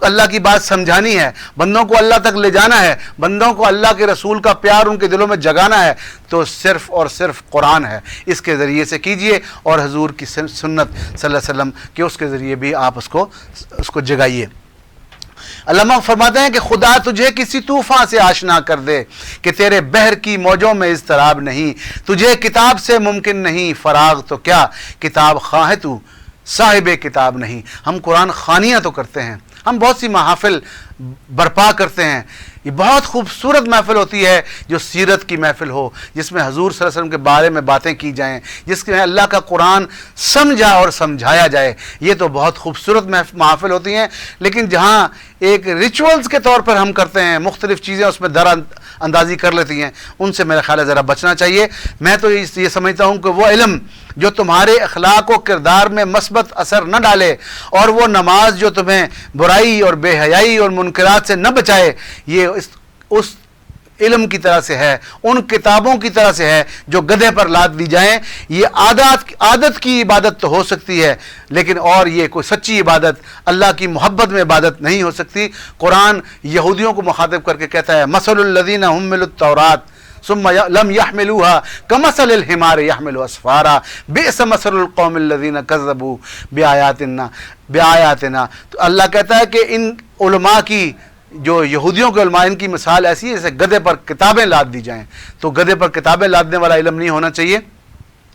اللہ کی بات سمجھانی ہے، بندوں کو اللہ تک لے جانا ہے، بندوں کو اللہ کے رسول کا پیار ان کے دلوں میں جگانا ہے، تو صرف اور صرف قرآن ہے، اس کے ذریعے سے کیجئے، اور حضور کی سنت صلی اللہ علیہ وسلم کہ اس کے ذریعے بھی آپ اس کو جگائیے۔ علامہ فرماتے ہیں کہ خدا تجھے کسی طوفان سے آشنا کر دے کہ تیرے بحر کی موجوں میں اضطراب نہیں، تجھے کتاب سے ممکن نہیں فراغ تو کیا، کتاب خواہ تو صاحب کتاب نہیں۔ ہم قرآن خوانیاں تو کرتے ہیں، ہم بہت سی محافل برپا کرتے ہیں، یہ بہت خوبصورت محفل ہوتی ہے جو سیرت کی محفل ہو، جس میں حضور صلی اللہ علیہ وسلم کے بارے میں باتیں کی جائیں، جس میں اللہ کا قرآن سمجھا اور سمجھایا جائے، یہ تو بہت خوبصورت محافل ہوتی ہیں۔ لیکن جہاں ایک ریچولز کے طور پر ہم کرتے ہیں، مختلف چیزیں اس میں اندازی کر لیتی ہیں، ان سے میرا خیال ہے ذرا بچنا چاہیے۔ میں تو یہ سمجھتا ہوں کہ وہ علم جو تمہارے اخلاق و کردار میں مثبت اثر نہ ڈالے، اور وہ نماز جو تمہیں برائی اور بے حیائی اور منکرات سے نہ بچائے، یہ اس علم کی طرح سے ہے، ان کتابوں کی طرح سے ہے جو گدھے پر لاد دی جائیں۔ یہ عادت کی عبادت تو ہو سکتی ہے، لیکن اور یہ کوئی سچی عبادت، اللہ کی محبت میں عبادت نہیں ہو سکتی۔ قرآن یہودیوں کو مخاطب کر کے کہتا ہے مثل الذین حملوا التوراۃ ثم لم يحملوها كمثل الحمار يحمل اسفارا بئس مثل القوم الذين كذبوا بآیاتنا۔ تو اللہ کہتا ہے کہ ان علماء کی، جو یہودیوں کے علماء، ان کی مثال ایسی ہے جیسے گدھے پر کتابیں لاد دی جائیں۔ تو گدھے پر کتابیں لادنے والا علم نہیں ہونا چاہیے،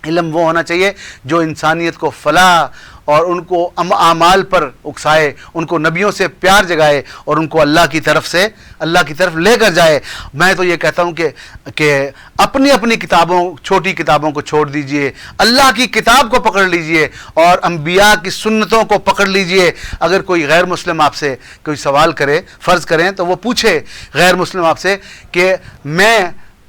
علم وہ ہونا چاہیے جو انسانیت کو فلاح اور ان کو اعمال پر اکسائے، ان کو نبیوں سے پیار جگائے اور ان کو اللہ کی طرف لے کر جائے۔ میں تو یہ کہتا ہوں کہ اپنی کتابوں، چھوٹی کتابوں کو چھوڑ دیجئے، اللہ کی کتاب کو پکڑ لیجئے اور انبیاء کی سنتوں کو پکڑ لیجئے۔ اگر کوئی غیر مسلم آپ سے کوئی سوال کرے، فرض کریں تو وہ پوچھے غیر مسلم آپ سے کہ میں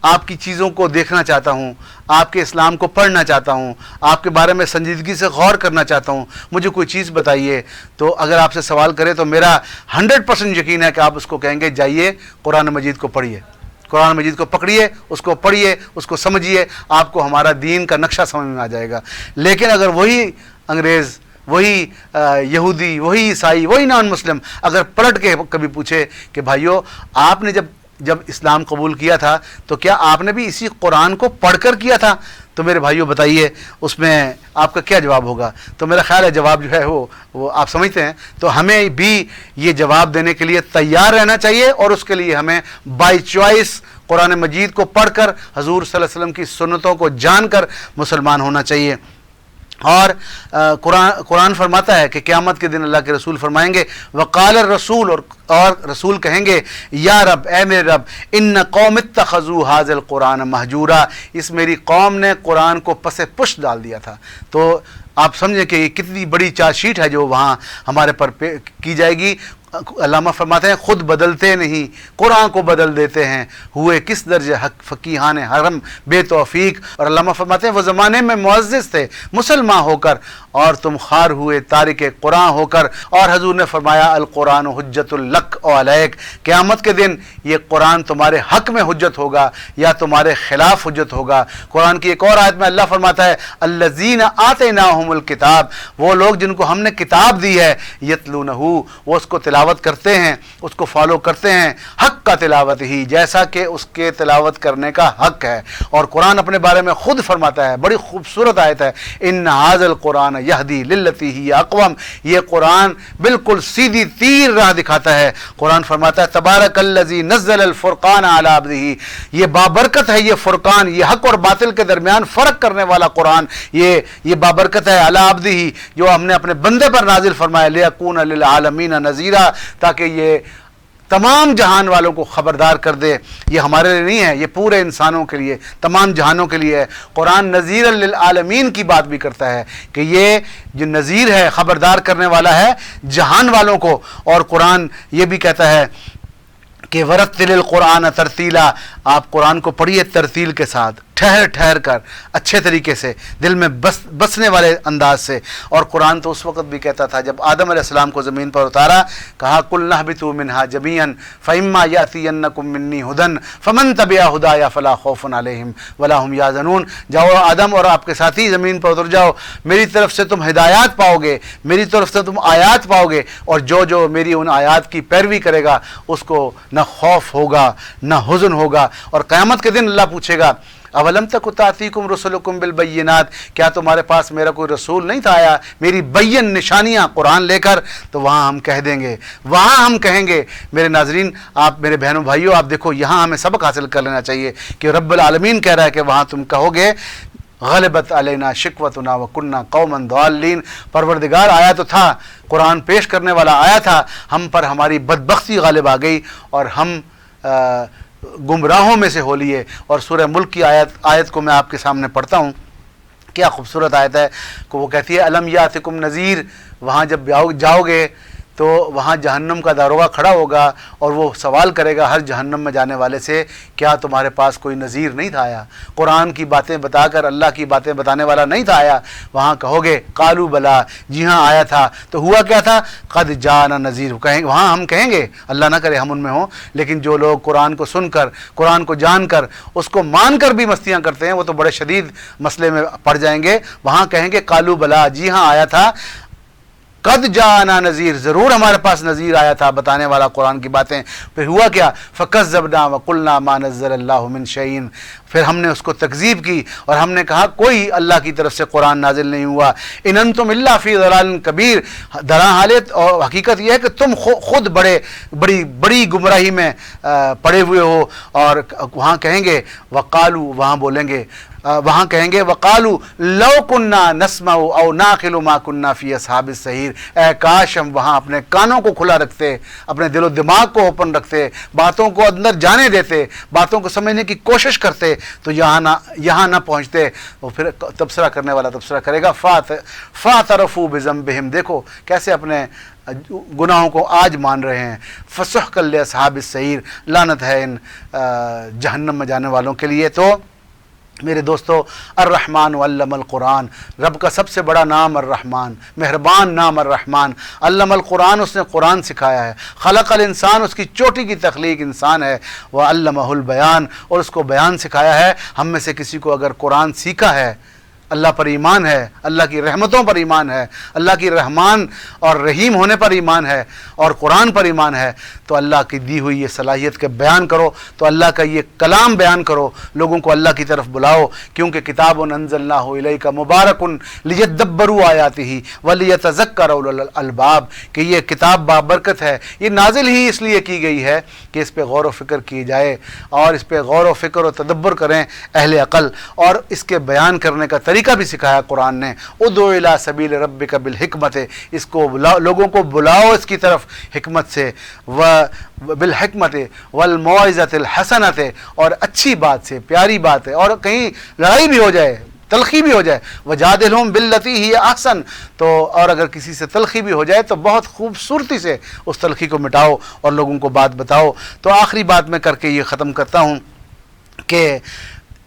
آپ کی چیزوں کو دیکھنا چاہتا ہوں، آپ کے اسلام کو پڑھنا چاہتا ہوں، آپ کے بارے میں سنجیدگی سے غور کرنا چاہتا ہوں، مجھے کوئی چیز بتائیے۔ تو اگر آپ سے سوال کرے تو میرا 100% یقین ہے کہ آپ اس کو کہیں گے جائیے قرآن مجید کو پڑھیے، قرآن مجید کو پکڑیے، اس کو پڑھیے، اس کو سمجھیے، آپ کو ہمارا دین کا نقشہ سمجھ میں آ جائے گا۔ لیکن اگر وہی انگریز، وہی یہودی، وہی عیسائی، وہی نان مسلم اگر پلٹ کے کبھی پوچھے کہ بھائیو آپ نے جب اسلام قبول کیا تھا تو کیا آپ نے بھی اسی قرآن کو پڑھ کر کیا تھا؟ تو میرے بھائیو بتائیے اس میں آپ کا کیا جواب ہوگا؟ تو میرا خیال ہے جواب جو ہے وہ آپ سمجھتے ہیں۔ تو ہمیں بھی یہ جواب دینے کے لیے تیار رہنا چاہیے، اور اس کے لیے ہمیں بائی چوائس قرآن مجید کو پڑھ کر، حضور صلی اللہ علیہ وسلم کی سنتوں کو جان کر مسلمان ہونا چاہیے۔ اور قرآن فرماتا ہے کہ قیامت کے دن اللہ کے رسول فرمائیں گے وقال الرسول، اور رسول کہیں گے یا رب، اے میرے رب، ان قوم اتخذوا هذا القرآن مہجورا، اس میری قوم نے قرآن کو پس پش ڈال دیا تھا۔ تو آپ سمجھیں کہ یہ کتنی بڑی چارج شیٹ ہے جو وہاں ہمارے پر کی جائے گی۔ علامہ فرماتے ہیں خود بدلتے نہیں، قرآن کو بدل دیتے ہیں، ہوئے کس درجے حق فقیہان حرم بے توفیق۔ اور علامہ فرماتے ہیں وہ زمانے میں معزز تھے مسلمان ہو کر، اور تم خار ہوئے تارک قرآن ہو کر۔ اور حضور نے فرمایا القرآن حجت لک و علیک، قیامت کے دن یہ قرآن تمہارے حق میں حجت ہوگا یا تمہارے خلاف حجت ہوگا۔ قرآن کی ایک اور آیت میں اللہ فرماتا ہے الذین آتیناہم الکتاب، وہ لوگ جن کو ہم نے کتاب دی ہے، یتلونہ، وہ اس کو تلاوت کرتے ہیں، اس کو فالو کرتے ہیں، حق کا تلاوت ہی، جیسا کہ اس کے تلاوت کرنے کا حق ہے۔ اور قرآن اپنے بارے میں خود فرماتا ہے، بڑی خوبصورت آیت ہے، ان ھذا القرآن یہدی للتی ہی اقوم، یہ قرآن بالکل سیدھی تیر راہ دکھاتا ہے۔ قرآن فرماتا ہے تبارک الذی نزل الفرقان علی عبدہ، یہ بابرکت ہے یہ فرقان، یہ حق اور باطل کے درمیان فرق کرنے والا قرآن، یہ بابرکت ہے علی عبدہ، جو ہم نے اپنے بندے پر نازل فرمایا، لیکون للعالمین نذیرا، تاکہ یہ تمام جہان والوں کو خبردار کر دے۔ یہ ہمارے لیے نہیں ہے، یہ پورے انسانوں کے لیے، تمام جہانوں کے لیے ہے۔ قرآن نذیر للعالمین کی بات بھی کرتا ہے کہ یہ جو نذیر ہے، خبردار کرنے والا ہے جہان والوں کو۔ اور قرآن یہ بھی کہتا ہے کہ ورتل القرآن ترتیلا، آپ قرآن کو پڑھیے ترتیل کے ساتھ، ٹھہر ٹھہر کر، اچھے طریقے سے، دل میں بسنے والے انداز سے. اور قرآن تو اس وقت بھی کہتا تھا جب آدم علیہ السلام کو زمین پر اتارا، کہا قُلْنَا اهْبِطُوا مِنْهَا جَمِيعًا فَإِمَّا يَأْتِيَنَّكُم مِّنِّي هُدًى فَمَن تَبِعَ هُدَايَ فَلَا خَوْفٌ عَلَيْهِمْ وَلَا هُمْ يَحْزَنُونَ. جاؤ آدم اور آپ کے ساتھی زمین پر اتر جاؤ، میری طرف سے تم ہدایات پاؤ گے، میری طرف سے تم آیات پاؤ گے، اور جو میری ان آیات کی پیروی کرے گا اس کو نہ خوف ہوگا نہ حزن ہوگا. اور قیامت کے دن اللہ پوچھے گا اولم تک تاتیکم رسلکم بالبینات، کیا تمہارے پاس میرا کوئی رسول نہیں تھا آیا میری بین نشانیاں قرآن لے کر؟ تو وہاں ہم کہہ دیں گے، وہاں ہم کہیں گے. میرے ناظرین، آپ میرے بہنوں بھائیوں، آپ دیکھو یہاں ہمیں سبق حاصل کر لینا چاہیے کہ رب العالمین کہہ رہا ہے کہ وہاں تم کہو گے غلبت علینا شکوتنا وکننا قوما ضالین. پروردگار آیا تو تھا، قرآن پیش کرنے والا آیا تھا، ہم پر ہماری بدبختی غالب آ گئی اور ہم گمراہوں میں سے ہو لیے. اور سورہ ملک کی آیت کو میں آپ کے سامنے پڑھتا ہوں. کیا خوبصورت آیت ہے کہ وہ کہتی ہے الم یاتکم نذیر. وہاں جب جاؤ گے تو وہاں جہنم کا داروغہ کھڑا ہوگا اور وہ سوال کرے گا ہر جہنم میں جانے والے سے، کیا تمہارے پاس کوئی نذیر نہیں تھا آیا؟ قرآن کی باتیں بتا کر اللہ کی باتیں بتانے والا نہیں تھا آیا؟ وہاں کہو گے قالوا بلا، جی ہاں آیا تھا. تو ہوا کیا تھا؟ قد جانا نذیر. کہیں وہاں ہم کہیں گے، اللہ نہ کرے ہم ان میں ہوں، لیکن جو لوگ قرآن کو سن کر، قرآن کو جان کر، اس کو مان کر بھی مستیاں کرتے ہیں، وہ تو بڑے شدید مسئلے میں پڑ جائیں گے. وہاں کہیں گے قالوا بلا، جی ہاں آیا تھا. قد جاءنا نذیر، ضرور ہمارے پاس نذیر آیا تھا بتانے والا قرآن کی باتیں. پھر ہوا کیا؟ فکذبنا وقلنا ما نزل اللہ من شیء. پھر ہم نے اس کو تکذیب کی اور ہم نے کہا کوئی اللہ کی طرف سے قرآن نازل نہیں ہوا. ان انتم الا فی ضلال کبیر. درا حالت اور حقیقت یہ ہے کہ تم خود بڑی گمراہی میں پڑے ہوئے ہو. اور وہاں کہیں گے وقالو، وہاں بولیں گے، وہاں کہیں گے وقالو لو کننا نسمع او ناقل ما کننا فی اصحاب السعیر. اے کاش ہم وہاں اپنے کانوں کو کھلا رکھتے، اپنے دل و دماغ کو اوپن رکھتے، باتوں کو اندر جانے دیتے، باتوں کو سمجھنے کی کوشش کرتے، تو یہاں نہ پہنچتے. وہ پھر تبصرہ کرنے والا تبصرہ کرے گا فاعترفوا بذنبہم. دیکھو کیسے اپنے گناہوں کو آج مان رہے ہیں. فسحقا لاصحاب السعیر. لعنت ہے ان جہنم میں جانے والوں کے لیے. تو میرے دوستو، الرحمن علم القرآن، رب کا سب سے بڑا نام الرحمن، مہربان نام الرحمن. علم القرآن، اس نے قرآن سکھایا ہے. خلق الانسان، اس کی چوٹی کی تخلیق انسان ہے. وعلمہ البیان، اور اس کو بیان سکھایا ہے. ہم میں سے کسی کو اگر قرآن سیکھا ہے، اللہ پر ایمان ہے، اللہ کی رحمتوں پر ایمان ہے، اللہ کی رحمان اور رحیم ہونے پر ایمان ہے، اور قرآن پر ایمان ہے، تو اللہ کی دی ہوئی یہ صلاحیت کے بیان کرو، تو اللہ کا یہ کلام بیان کرو، لوگوں کو اللہ کی طرف بلاؤ. کیونکہ کتاب انزلناہ الیک مبارک لیدبروا آیاتہ ولیتذکر اولو الالباب، کہ یہ کتاب بابرکت ہے، یہ نازل ہی اس لیے کی گئی ہے کہ اس پہ غور و فکر کی جائے، اور اس پہ غور و فکر و تدبر کریں اہل عقل. اور اس کے بیان کرنے کا طریقہ بھی سکھایا قرآن نے. ادعو الی سبیل ربک بالحکمت، اس کو لوگوں کو بلاؤ اس کی طرف حکمت سے، بالحکمت والموعظۃ الحسنۃ، اور اچھی بات سے، پیاری بات ہے. اور کہیں لڑائی بھی ہو جائے، تلخی بھی ہو جائے، وجادلہم باللتی ہی احسن، تو اور اگر کسی سے تلخی بھی ہو جائے تو بہت خوبصورتی سے اس تلخی کو مٹاؤ اور لوگوں کو بات بتاؤ. تو آخری بات میں کر کے یہ ختم کرتا ہوں کہ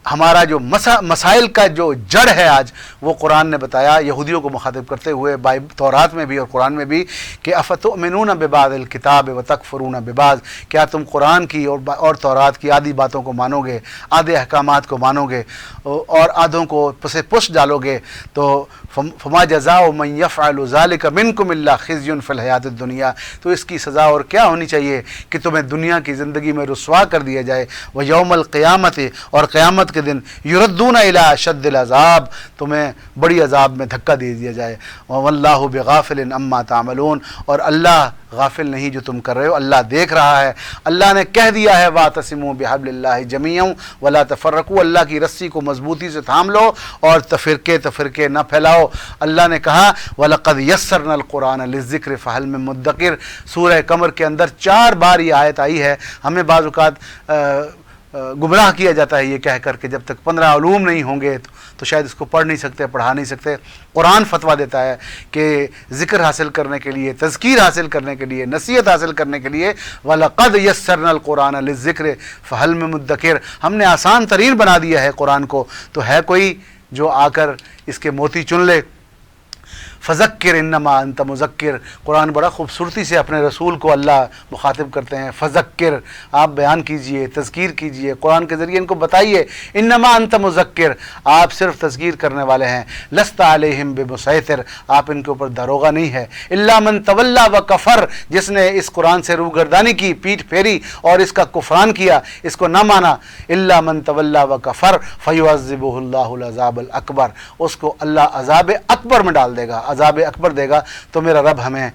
ہمارا جو مسائل کا جو جڑ ہے آج، وہ قرآن نے بتایا یہودیوں کو مخاطب کرتے ہوئے تورات میں بھی اور قرآن میں بھی، کہ افتؤمنون ببعض الکتاب وتکفرون ببعض. کیا تم قرآن کی اور تورات کی آدھی باتوں کو مانو گے، آدھے احکامات کو مانو گے، اور آدھوں کو پسے پش ڈالو گے؟ تو فما جزاء من یفعل ذلک منکم الا خزی فی الحیاۃ الدنیا. تو اس کی سزا اور کیا ہونی چاہیے کہ تمہیں دنیا کی زندگی میں رسوا کر دیا جائے. ویوم القیامت، اور قیامت کے دن، یردون الی اشد العذاب، تمہیں بڑی عذاب میں دھکا دے دیا جائے. واللہ بغافل عما تعملون، اور اللہ غافل نہیں جو تم کر رہے ہو، اللہ دیکھ رہا ہے. اللہ نے کہہ دیا ہے واعتصموا بحبل اللہ جمیعا ولا تفرقوا، اللہ کی رسی کو مضبوطی سے تھام لو اور تفرقے نہ پھیلاؤ. اللہ نے کہا وَلَقَدْ يَسَّرْنَا الْقُرْآنَ لِلذِّكْرِ فَهَلْ مِن مُدَّكِرٍ. سورہ قمر کے اندر 4 بار یہ آیت آئی ہے. ہمیں بعض اوقات گمراہ کیا جاتا ہے یہ کہہ کر کہ جب تک 15 علوم نہیں ہوں گے تو شاید اس کو پڑھ نہیں سکتے، پڑھا نہیں سکتے۔ قرآن فتویٰ دیتا ہے کہ ذکر حاصل کرنے کے لیے، تذکیر حاصل کرنے کے لیے، نصیحت حاصل کرنے کے لیے وَلَقَدْ يَسَّرْنَا الْقُرْآنَ لِلذِّكْرِ فَهَلْ مِن مُدَّكِرٍ، ہم نے آسان ترین بنا دیا ہے قرآن کو، تو ہے کوئی جو آ کر اس کے موتی چن لے۔ فذکر انما انت مذکر، قرآن بڑا خوبصورتی سے اپنے رسول کو اللہ مخاطب کرتے ہیں، فذکر، آپ بیان کیجئے، تذکیر کیجئے، قرآن کے ذریعے ان کو بتائیے، انما انت مذکر، آپ صرف تذکیر کرنے والے ہیں، لست علیہم بمسیطر، آپ ان کے اوپر داروغہ نہیں ہے، الا من تولی و کفر، جس نے اس قرآن سے روگردانی کی، پیٹھ پھیری اور اس کا کفران کیا، اس کو نہ مانا، الا من تولی و کفر فیعذبہ اللہ العذاب الاکبر، اس کو اللہ عذاب اکبر میں ڈال دے گا، عذاب اکبر دے گا۔ تو میرا رب ہمیں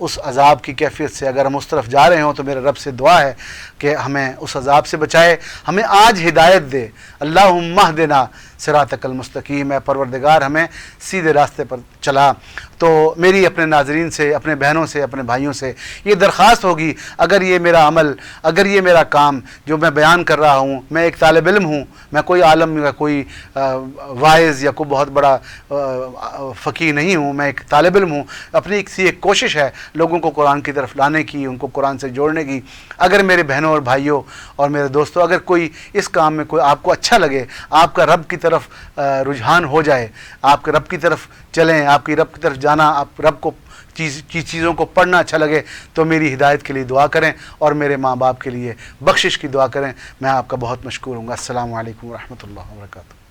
اس عذاب کی کیفیت سے، اگر ہم اس طرف جا رہے ہوں تو میرے رب سے دعا ہے کہ ہمیں اس عذاب سے بچائے، ہمیں آج ہدایت دے، اللہم اہدنا صراطک المستقیم، اے پروردگار ہمیں سیدھے راستے پر چلا۔ تو میری اپنے ناظرین سے، اپنے بہنوں سے، اپنے بھائیوں سے یہ درخواست ہوگی، اگر یہ میرا عمل، اگر یہ میرا کام جو میں بیان کر رہا ہوں، میں ایک طالب علم ہوں، میں کوئی عالم یا کوئی واعظ یا کوئی بہت بڑا فقیہ نہیں ہوں، میں ایک طالب علم ہوں، اپنی ایک کوشش ہے لوگوں کو قرآن کی طرف لانے کی، ان کو قرآن سے جوڑنے کی۔ اگر میرے بہنوں اور بھائیوں اور میرے دوستوں، اگر کوئی اس کام میں کوئی آپ کو اچھا لگے، آپ کا رب کی طرف رجحان ہو جائے، آپ کے رب کی طرف چلیں، آپ کی رب کی طرف جانا، آپ رب کو چیزوں کو پڑھنا اچھا لگے، تو میری ہدایت کے لیے دعا کریں اور میرے ماں باپ کے لیے بخشش کی دعا کریں۔ میں آپ کا بہت مشکور ہوں گا۔ السلام علیکم ورحمۃ اللہ وبرکاتہ۔